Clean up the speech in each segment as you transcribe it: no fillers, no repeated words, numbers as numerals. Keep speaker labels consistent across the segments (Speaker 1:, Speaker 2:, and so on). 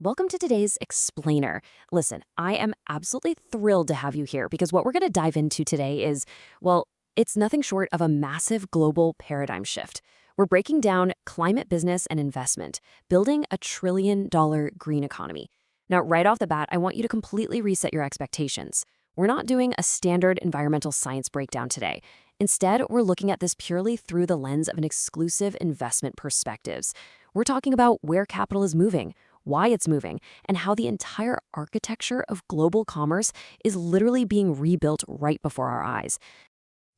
Speaker 1: Welcome to today's Explainer. Listen, I am absolutely thrilled to have you here because what we're going to dive into today is, well, it's nothing short of a massive global paradigm shift. We're breaking down climate business and investment, building a $1 trillion green economy. Now, right off the bat, I want you to completely reset your expectations. We're not doing a standard environmental science breakdown today. Instead, we're looking at this purely through the lens of an exclusive investment perspectives. We're talking about where capital is moving, why it's moving, and how the entire architecture of global commerce is literally being rebuilt right before our eyes.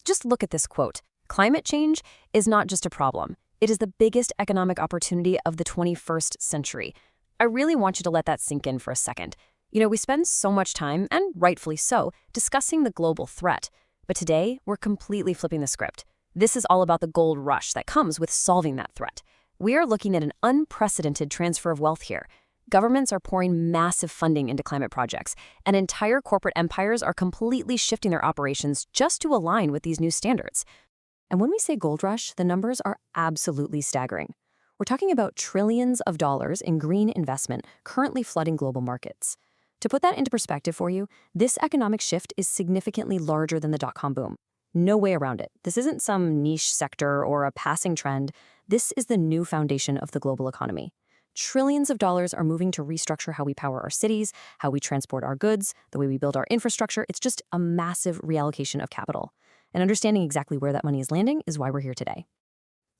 Speaker 1: Just look at this quote. Climate change is not just a problem. It is the biggest economic opportunity of the 21st century. I really want you to let that sink in for a second. We spend so much time, and rightfully so, discussing the global threat. But today, we're completely flipping the script. This is all about the gold rush that comes with solving that threat. We are looking at an unprecedented transfer of wealth here. Governments are pouring massive funding into climate projects, and entire corporate empires are completely shifting their operations just to align with these new standards. And when we say gold rush, the numbers are absolutely staggering. We're talking about trillions of dollars in green investment currently flooding global markets. To put that into perspective for you, this economic shift is significantly larger than the dot-com boom. No way around it. This isn't some niche sector or a passing trend. This is the new foundation of the global economy. Trillions of dollars are moving to restructure how we power our cities, how we transport our goods, the way we build our infrastructure. It's just a massive reallocation of capital. And understanding exactly where that money is landing is why we're here today.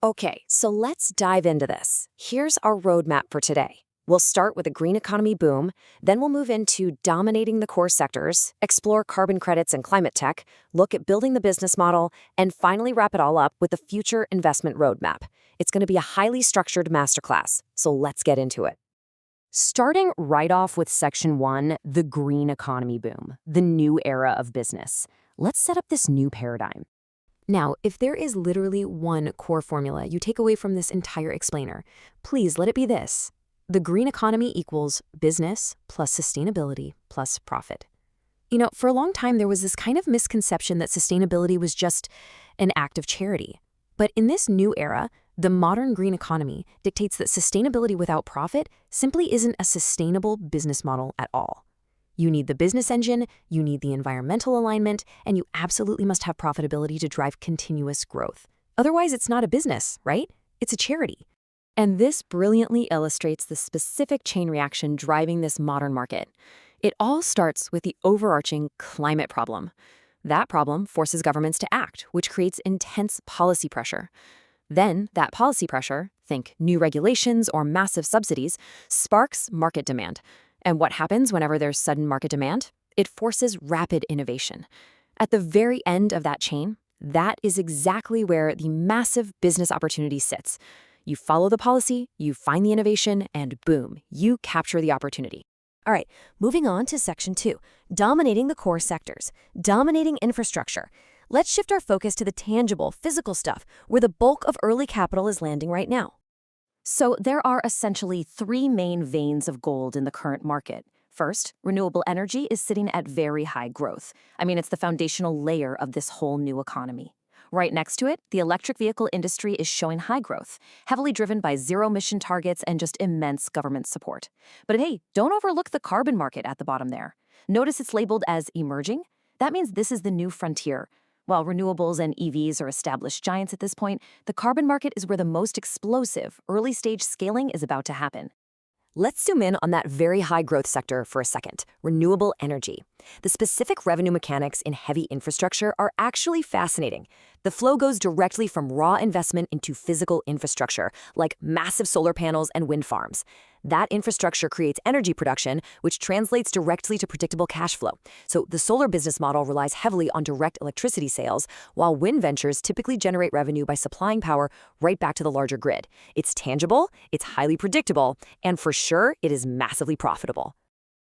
Speaker 1: Okay, so let's dive into this. Here's our roadmap for today. We'll start with a green economy boom, then we'll move into dominating the core sectors, explore carbon credits and climate tech, look at building the business model, and finally wrap it all up with the future investment roadmap. It's going to be a highly structured masterclass, so let's get into it. Starting right off with Section 1, the green economy boom, the new era of business. Let's set up this new paradigm. Now, if there is literally one core formula you take away from this entire explainer, please let it be this. The green economy equals business plus sustainability plus profit. For a long time, there was this kind of misconception that sustainability was just an act of charity. But in this new era, the modern green economy dictates that sustainability without profit simply isn't a sustainable business model at all. You need the business engine, you need the environmental alignment, and you absolutely must have profitability to drive continuous growth. Otherwise, it's not a business, right? It's a charity. And this brilliantly illustrates the specific chain reaction driving this modern market. It all starts with the overarching climate problem. That problem forces governments to act, which creates intense policy pressure. Then, that policy pressure, think new regulations or massive subsidies, sparks market demand. And what happens whenever there's sudden market demand? It forces rapid innovation. At the very end of that chain, that is exactly where the massive business opportunity sits. You follow the policy, you find the innovation, and boom, you capture the opportunity. All right, moving on to Section 2, dominating the core sectors, dominating infrastructure. Let's shift our focus to the tangible, physical stuff, where the bulk of early capital is landing right now. So there are essentially three main veins of gold in the current market. First, renewable energy is sitting at very high growth. It's the foundational layer of this whole new economy. Right next to it, the electric vehicle industry is showing high growth, heavily driven by zero-emission targets and just immense government support. But hey, don't overlook the carbon market at the bottom there. Notice it's labeled as emerging? That means this is the new frontier. While renewables and EVs are established giants at this point, the carbon market is where the most explosive, early-stage scaling is about to happen. Let's zoom in on that very high-growth sector for a second, renewable energy. The specific revenue mechanics in heavy infrastructure are actually fascinating. The flow goes directly from raw investment into physical infrastructure, like massive solar panels and wind farms. That infrastructure creates energy production, which translates directly to predictable cash flow. So the solar business model relies heavily on direct electricity sales, while wind ventures typically generate revenue by supplying power right back to the larger grid. It's tangible, it's highly predictable, and for sure, it is massively profitable.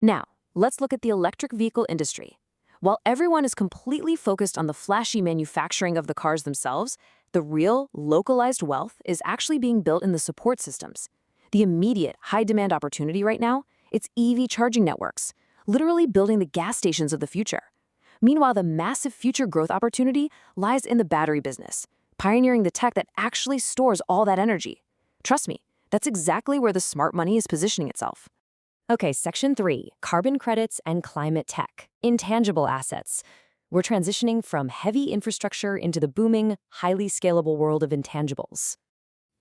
Speaker 1: Now, let's look at the electric vehicle industry. While everyone is completely focused on the flashy manufacturing of the cars themselves, the real, localized wealth is actually being built in the support systems. The immediate, high-demand opportunity right now, it's EV charging networks, literally building the gas stations of the future. Meanwhile, the massive future growth opportunity lies in the battery business, pioneering the tech that actually stores all that energy. Trust me, that's exactly where the smart money is positioning itself. Okay, Section 3, carbon credits and climate tech, intangible assets. We're transitioning from heavy infrastructure into the booming, highly scalable world of intangibles.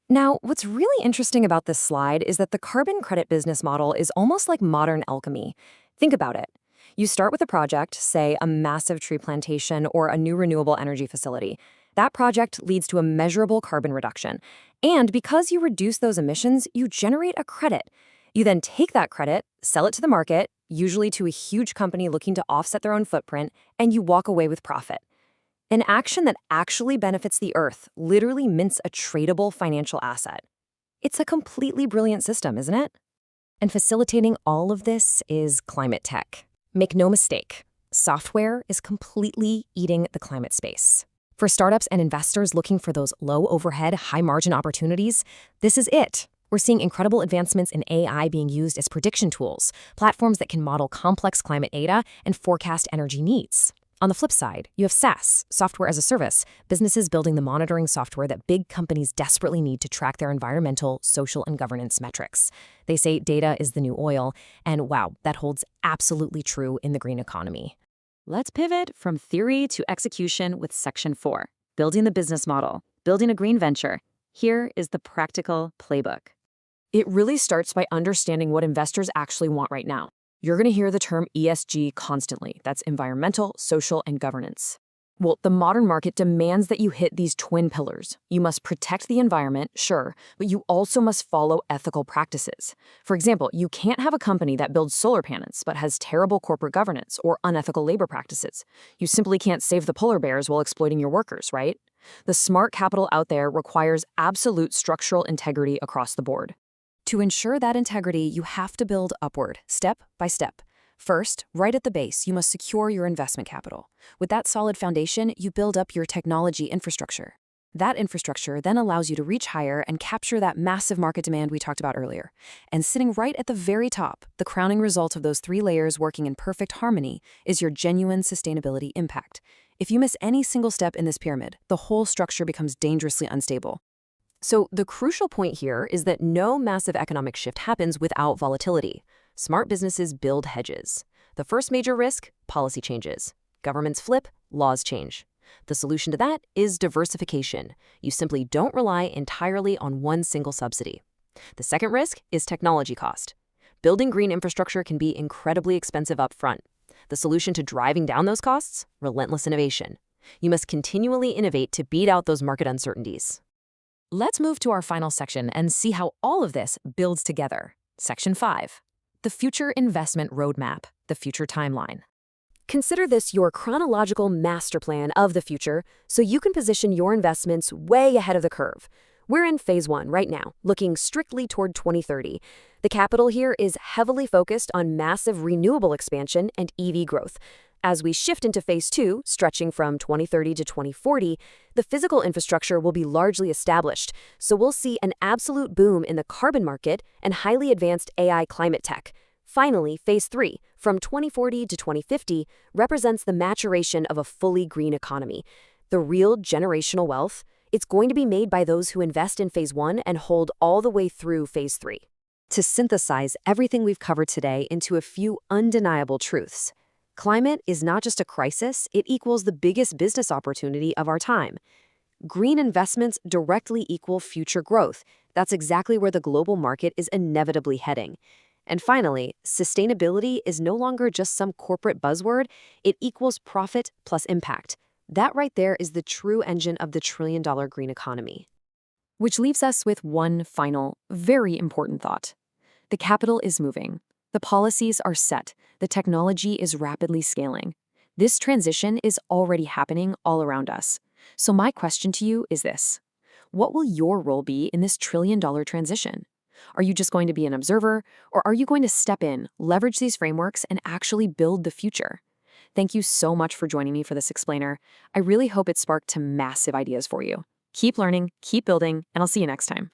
Speaker 1: Now, what's really interesting about this slide is that the carbon credit business model is almost like modern alchemy. Think about it. You start with a project, say a massive tree plantation or a new renewable energy facility. That project leads to a measurable carbon reduction. And because you reduce those emissions, you generate a credit. You then take that credit, sell it to the market, usually to a huge company looking to offset their own footprint, and you walk away with profit. An action that actually benefits the Earth literally mints a tradable financial asset. It's a completely brilliant system, isn't it? And facilitating all of this is climate tech. Make no mistake, software is completely eating the climate space. For startups and investors looking for those low overhead, high margin opportunities, this is it. We're seeing incredible advancements in AI being used as prediction tools, platforms that can model complex climate data and forecast energy needs. On the flip side, you have SaaS, software as a service, businesses building the monitoring software that big companies desperately need to track their environmental, social, and governance metrics. They say data is the new oil, and wow, that holds absolutely true in the green economy. Let's pivot from theory to execution with Section 4, building the business model, building a green venture. Here is the practical playbook. It really starts by understanding what investors actually want right now. You're going to hear the term ESG constantly. That's environmental, social, and governance. Well, the modern market demands that you hit these twin pillars. You must protect the environment, sure, but you also must follow ethical practices. For example, you can't have a company that builds solar panels but has terrible corporate governance or unethical labor practices. You simply can't save the polar bears while exploiting your workers, right? The smart capital out there requires absolute structural integrity across the board. To ensure that integrity, you have to build upward, step by step. First, right at the base, you must secure your investment capital. With that solid foundation, you build up your technology infrastructure. That infrastructure then allows you to reach higher and capture that massive market demand we talked about earlier. And sitting right at the very top, the crowning result of those three layers working in perfect harmony is your genuine sustainability impact. If you miss any single step in this pyramid, the whole structure becomes dangerously unstable. So the crucial point here is that no massive economic shift happens without volatility. Smart businesses build hedges. The first major risk, policy changes. Governments flip, laws change. The solution to that is diversification. You simply don't rely entirely on one single subsidy. The second risk is technology cost. Building green infrastructure can be incredibly expensive up front. The solution to driving down those costs? Relentless innovation. You must continually innovate to beat out those market uncertainties. Let's move to our final section and see how all of this builds together. Section 5. The Future Investment Roadmap, the Future Timeline. Consider this your chronological master plan of the future so you can position your investments way ahead of the curve. We're in phase 1 right now, looking strictly toward 2030. The capital here is heavily focused on massive renewable expansion and EV growth. As we shift into phase 2, stretching from 2030 to 2040, the physical infrastructure will be largely established, so we'll see an absolute boom in the carbon market and highly advanced AI climate tech. Finally, phase 3, from 2040 to 2050, represents the maturation of a fully green economy. The real generational wealth, it's going to be made by those who invest in phase 1 and hold all the way through phase 3. To synthesize everything we've covered today into a few undeniable truths. Climate is not just a crisis, it equals the biggest business opportunity of our time. Green investments directly equal future growth. That's exactly where the global market is inevitably heading. And finally, sustainability is no longer just some corporate buzzword, it equals profit plus impact. That right there is the true engine of the trillion-dollar green economy. Which leaves us with one final, very important thought. The capital is moving. The policies are set. The technology is rapidly scaling. This transition is already happening all around us. So my question to you is this. What will your role be in this trillion-dollar transition? Are you just going to be an observer, or are you going to step in, leverage these frameworks, and actually build the future? Thank you so much for joining me for this explainer. I really hope it sparked some massive ideas for you. Keep learning, keep building, and I'll see you next time.